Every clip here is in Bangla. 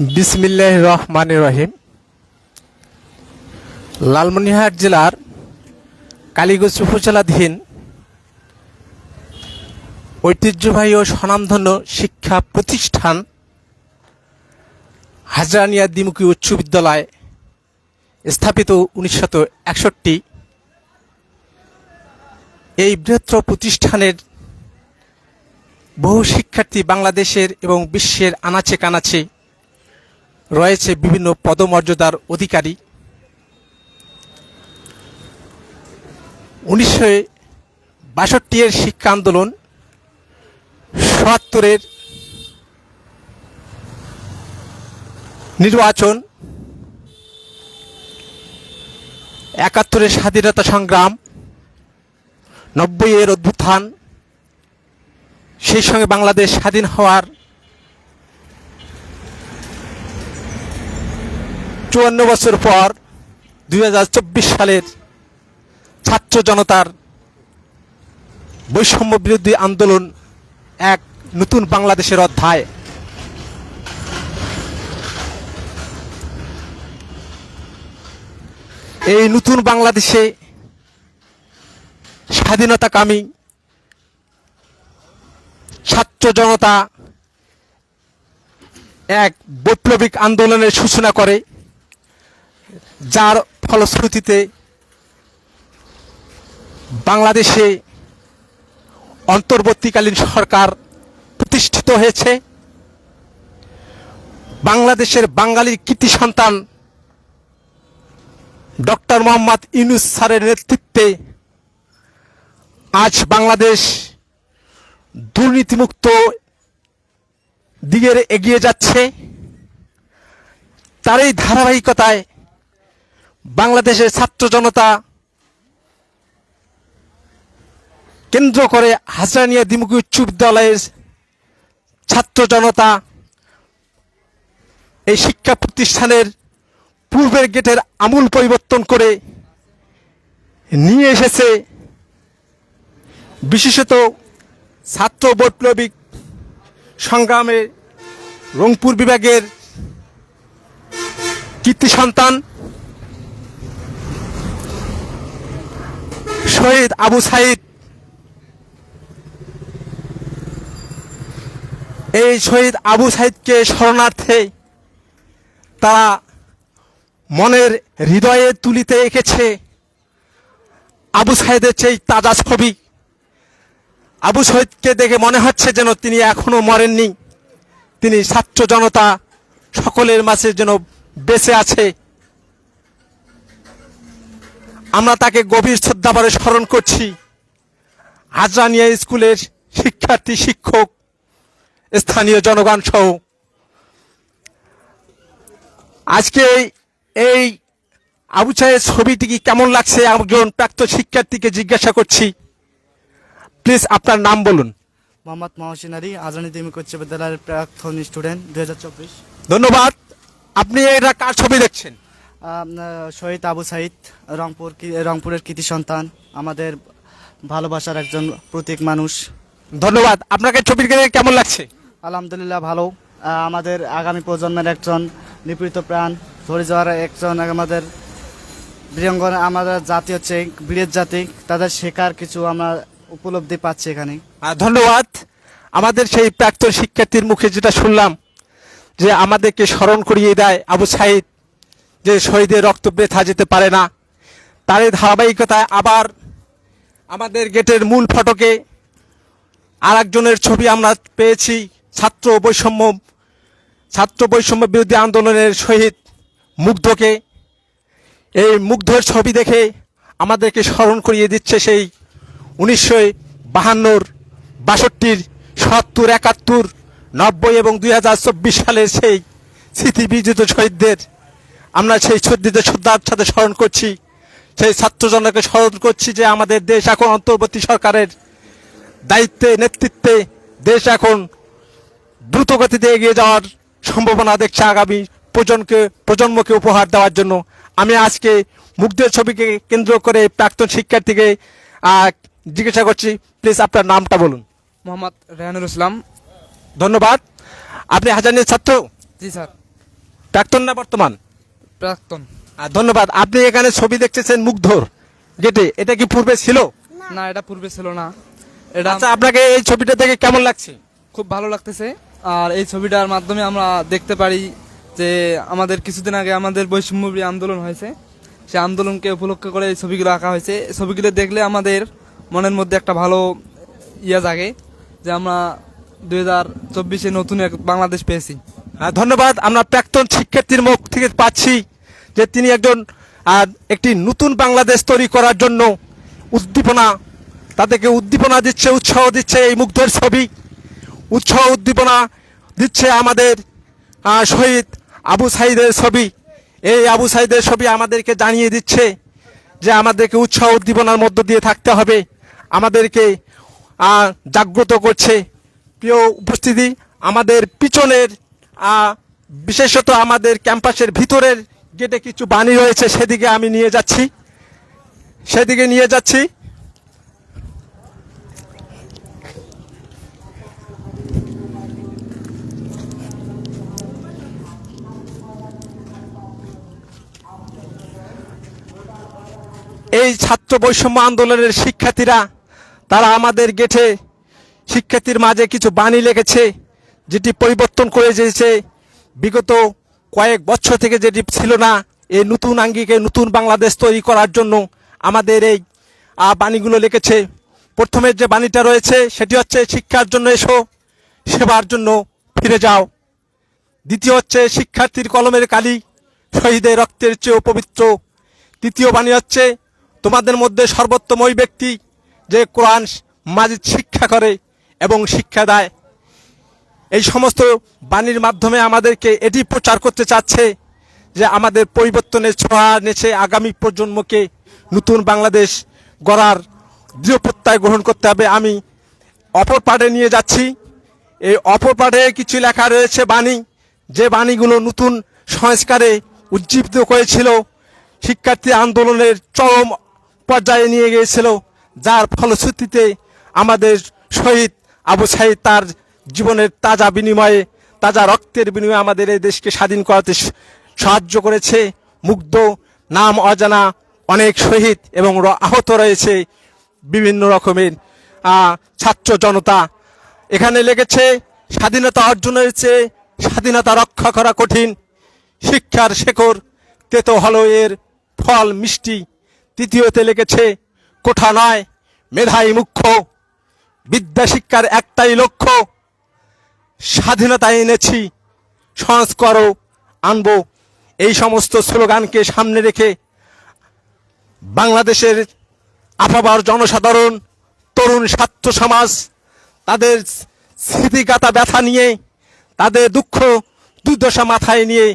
বিসমিল্লাহির রহমানির রহিম। লালমনিরহাট জেলার কালীগঞ্জ উপজেলাধীন ঐতিহ্যবাহী ও স্বনামধন্য শিক্ষা প্রতিষ্ঠান হাজরানিয়া দ্বিমুখী উচ্চ বিদ্যালয় স্থাপিত 1961। এই বৃহত্তর প্রতিষ্ঠানের বহু শিক্ষার্থী বাংলাদেশের এবং বিশ্বের আনাচে কানাচে রয়েছে বিভিন্ন পদমর্যাদার অধিকারী। 1962 এর শিক্ষা আন্দোলন, 77 নির্বাচন, 71 স্বাধীনতা সংগ্রাম, 90 অভ্যুত্থান, সেই সঙ্গে বাংলাদেশ স্বাধীন হওয়ার 54 বছর পর 2024 সালের ছাত্র জনতার বৈষম্য বিরোধী আন্দোলন এক নতুন বাংলাদেশের অধ্যায়। এই নতুন বাংলাদেশে স্বাধীনতাকামী ছাত্র জনতা এক বৈপ্লবিক আন্দোলনের সূচনা করে, যার ফলশ্রুতিতে বাংলাদেশে অন্তর্বর্তীকালীন সরকার প্রতিষ্ঠিত হয়েছে। বাংলাদেশের বাঙালির কৃতি সন্তান ডক্টর মোহাম্মদ ইউনূস স্যারের নেতৃত্বে আজ বাংলাদেশ দুর্নীতিমুক্ত দিকে এগিয়ে যাচ্ছে। তার এই ধারাবাহিকতায় বাংলাদেশের ছাত্র জনতা কেন্দ্র করে হাজরানিয়া দ্বিমুখী উচ্চ বিদ্যালয়ের ছাত্র জনতা এই শিক্ষা প্রতিষ্ঠানের পূর্বের গেটের আমূল পরিবর্তন করে নিয়ে এসেছে। বিশেষত ছাত্র বৈপ্লবিক সংগ্রামে রংপুর বিভাগের কৃতি সন্তান শহীদ আবু সাইদ, এই শহীদ আবু সাইদকে স্মরণার্থে তারা মনের হৃদয়ে তুলিতে এঁকেছে আবু সাইদের সেই তাজা ছবি। আবু সাইদকে দেখে মনে হচ্ছে যেন তিনি এখনো মরেননি, তিনি ছাত্র জনতা সকলের মাঝে যেন বেঁচে আছে। আমরা তাকে গভীর শ্রদ্ধাভরে স্মরণ করছি। হাজরানিয়া স্কুলের শিক্ষার্থী, শিক্ষক, স্থানীয় জনগণ সহ আজকে এই আবু সাইদের ছবিটি কি কেমন লাগছে একজন প্রাক্তন শিক্ষার্থীকে জিজ্ঞাসা করছি। প্লিজ আপনার নাম বলুন। মোহাম্মদ মহসিন আলী, হাজরানিয়া দ্বিমুখী উচ্চ বিদ্যালয়ের প্রাক্তন স্টুডেন্ট 2024। ধন্যবাদ। আপনি এটা কার ছবি দেখছেন? শহীদ আবু সাইদ, রংপুরের কৃতি সন্তান, আমাদের ভালোবাসার একজন প্রতীক মানুষ। ধন্যবাদ। আপনাকে ছবি দেখে কেমন লাগছে? আলহামদুলিল্লাহ ভালো। আমাদের আগামী প্রজন্মের একজন নিপীড়িত প্রাণ ধরে যাওয়ার একজন আমাদের বীরাঙ্গনা, আমাদের জাতি হচ্ছে বীরের জাতি, তাদের শেখার কিছু আমরা উপলব্ধি পাচ্ছি এখানে। ধন্যবাদ। আমাদের সেই প্রাক্তন শিক্ষার্থীর মুখে যেটা শুনলাম যে আমাদেরকে স্মরণ করিয়ে দেয় আবু সাইদ, যে শহীদের রক্ত বৃথা যেতে পারে না। তার এই ধারাবাহিকতায় আবার আমাদের গেটের মূল ফটকে আর একজনের ছবি আমরা পেয়েছি, ছাত্র বৈষম্য বিরোধী আন্দোলনের শহীদ মুগ্ধকে। এই মুগ্ধর ছবি দেখে আমাদেরকে স্মরণ করিয়ে দিচ্ছে সেই 1952, 62, 70, 71, 90 এবং 2024 সালের সেই স্মৃতি বিজিত শহীদদের আমরা সেই শহীদদের শ্রদ্ধার সাথে স্মরণ করছি। সেই ছাত্রজনকে স্মরণ করছি যে আমাদের দেশ এখন অন্তর্বর্তী সরকারের দায়িত্বে, নেতৃত্বে দেশ এখন দ্রুত গতিতে এগিয়ে যাওয়ার সম্ভাবনা দেখছে আগামী প্রজন্মকে উপহার দেওয়ার জন্য। আমি আজকে মুগ্ধের ছবিকে কেন্দ্র করে প্রাক্তন শিক্ষার্থীকে জিজ্ঞাসা করছি, প্লিজ আপনার নামটা বলুন। মোহাম্মদ রেহানুল ইসলাম। ধন্যবাদ। আপনি হাজারনিয়ার ছাত্র? জি স্যার। প্রাক্তন না বর্তমান? প্রাক্তন। ধন্যবাদ। আপনি এখানে ছবি দেখতেছেন মুগ্ধর গেটে, এটা কি পূর্বে ছিল? না, এটা পূর্বে ছিল না। এটা আচ্ছা, আপনাকে এই ছবিটা দেখে কেমন লাগছে? খুব ভালো লাগতেছে। আর এই ছবিটার মাধ্যমে আমরা দেখতে পারি যে আমাদের কিছুদিন আগে আমাদের বৈষম্যবিরোধী আন্দোলন হয়েছে, সেই আন্দোলনকে উপলক্ষ করে এই ছবিগুলো আঁকা হয়েছে। এই ছবিগুলো দেখলে আমাদের মনের মধ্যে একটা ভালো জাগে যে আমরা 2024-এ নতুন এক বাংলাদেশ পেয়েছি। ধন্যবাদ। আমরা প্রাক্তন শিক্ষার্থীর মুখ থেকে পাচ্ছি যে তিনি একটি নতুন বাংলাদেশ তৈরি করার জন্য তাদেরকে উদ্দীপনা দিচ্ছে, উৎসাহ দিচ্ছে এই মুগ্ধের ছবি। উৎসাহ উদ্দীপনা দিচ্ছে আমাদের শহীদ আবু সাঈদের ছবি। এই আবু সাঈদের ছবি আমাদেরকে জানিয়ে দিচ্ছে যে আমাদেরকে উৎসাহ উদ্দীপনার মধ্য দিয়ে থাকতে হবে, আমাদেরকে জাগ্রত করছে। প্রিয় উপস্থিতি, আমাদের পিছনের বিশেষত আমাদের ক্যাম্পাসের ভিতরের গেটে কিছু বাণী রয়েছে, সেদিকে আমি নিয়ে যাচ্ছি। এই ছাত্র বৈষম্য আন্দোলনের শিক্ষার্থীরা তারা আমাদের গেটে শিক্ষার্থীর মাঝে কিছু বাণী লিখেছে, যেটি পরিবর্তন করে দিয়েছে বিগত কয়েক বছর থেকে, যেটি ছিল না। এই নতুন আঙ্গিকে নতুন বাংলাদেশ তৈরি করার জন্য আমাদের এই বাণীগুলো লিখেছে। প্রথমে যে বাণীটা রয়েছে সেটি হচ্ছে, শিক্ষার জন্য এসো, সেবার জন্য ফিরে যাও। দ্বিতীয় হচ্ছে, শিক্ষার্থীর কলমের কালি শহীদের রক্তের চেয়েও পবিত্র। তৃতীয় বাণী হচ্ছে, তোমাদের মধ্যে সর্বোত্তম ওই ব্যক্তি যে কোরআন মাজিদ শিক্ষা করে এবং শিক্ষা দেয়। এই সমস্ত বাণীর মাধ্যমে আমাদেরকে এটি প্রচার করতে চাচ্ছে যে আমাদের পরিবর্তনের ছোঁয়া নেছে আগামী প্রজন্মকে নতুন বাংলাদেশ গড়ার দৃঢ় প্রত্যয় গ্রহণ করতে হবে। আমি অপর পাঠে নিয়ে যাচ্ছি। এই অপর পাঠে কিছু লেখা রয়েছে বাণী, যে বাণীগুলো নতুন সংস্কারে উজ্জীবিত করেছিল, শিক্ষার্থী আন্দোলনের চরম পর্যায়ে নিয়ে গিয়েছিল, যার ফলশ্রুতিতে আমাদের শহীদ আবু সাঈদ তার জীবনের তাজা রক্তের বিনিময়ে আমাদের এই দেশকে স্বাধীন করাতে সাহায্য করেছে। মুগ্ধ নাম অজানা অনেক শহীদ এবং আহত রয়েছে বিভিন্ন রকমের ছাত্র জনতা। এখানে লেগেছে, স্বাধীনতা অর্জনের চেয়ে স্বাধীনতা রক্ষা করা কঠিন, শিক্ষার শেকড় তেতো হলো এর ফল মিষ্টি। তৃতীয়তে লিখেছে, কোঠা নয় মেধাই মুখ্য, বিদ্যা শিক্ষার একটাই লক্ষ্য, স্বাধীনতা এনেছি সংস্কারও আনবো। এই সমস্ত স্লোগানকে সামনে রেখে বাংলাদেশের আপামর জনসাধারণ, তরুণ ছাত্র সমাজ তাদের স্মৃতিগাথা ব্যথা নিয়ে, তাদের দুঃখ দুর্দশা মাথায় নিয়ে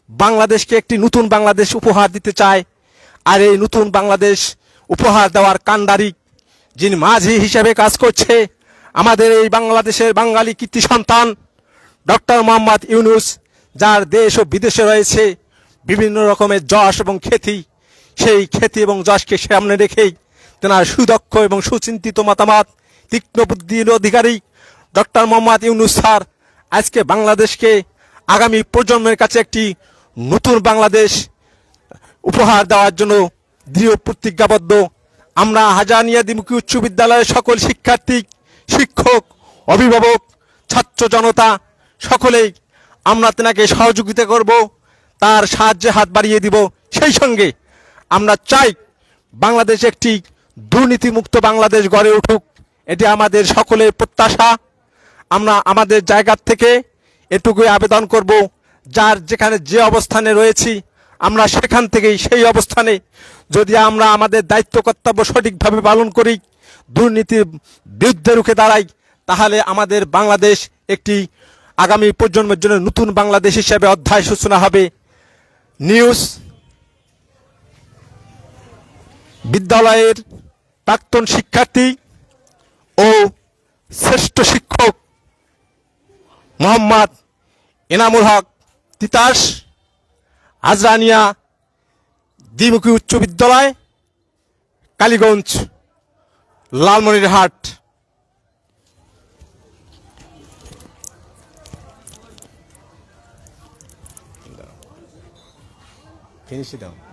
বাংলাদেশকে একটি নতুন বাংলাদেশ উপহার দিতে চায়। আর এই নতুন বাংলাদেশ উপহার দেওয়ার কাণ্ডারি যিনি মাঝি হিসেবে কাজ করছে, আমাদের এই বাংলাদেশের বাঙালি কীর্তি সন্তান ডক্টর মোহাম্মদ ইউনূস, যার দেশ ও বিদেশে রয়েছে বিভিন্ন রকমের যশ এবং খ্যাতি। সেই খ্যাতি এবং যশকে সামনে রেখেই তেনার সুদক্ষ এবং সুচিন্তিত মতামত, তীক্ষ্ণ বুদ্ধির অধিকারী ডক্টর মোহাম্মদ ইউনূস স্যার আজকে বাংলাদেশকে আগামী প্রজন্মের কাছে একটি নতুন বাংলাদেশ উপহার দেওয়ার জন্য দৃঢ় প্রতিজ্ঞাবদ্ধ। আমরা হাজানিয়া দ্বিমুখী উচ্চ বিদ্যালয়ের সকল শিক্ষার্থী, শিক্ষক, অভিভাবক, ছাত্র জনতা সকলেই আমরা তেনাকে সহযোগিতা করব, তার সাহায্যে হাত বাড়িয়ে দিব। সেই সঙ্গে আমরা চাই বাংলাদেশ একটি দুর্নীতিমুক্ত বাংলাদেশ গড়ে উঠুক, এটি আমাদের সকলের প্রত্যাশা। আমরা আমাদের জায়গা থেকে এটুকুই আবেদন করব, যার যেখানে যে অবস্থানে রয়েছি আমরা সেখান থেকেই সেই অবস্থানে যদি আমরা আমাদের দায়িত্ব কর্তব্য সঠিকভাবে পালন করি, দুর্নীতির বিরুদ্ধে রুখে দাঁড়াই, তাহলে আমাদের বাংলাদেশ একটি আগামী প্রজন্মের জন্য নতুন বাংলাদেশ হিসেবে অধ্যায় সূচনা হবে। নিউজ বিদ্যালয়ের প্রাক্তন শিক্ষার্থী ও শ্রেষ্ঠ শিক্ষক মোহাম্মদ এনামুল হক তিতাস, হাজরানিয়া দ্বিমুখী উচ্চ বিদ্যালয়, কালীগঞ্জ, লালমনিরহাট। ফিনিশে দাও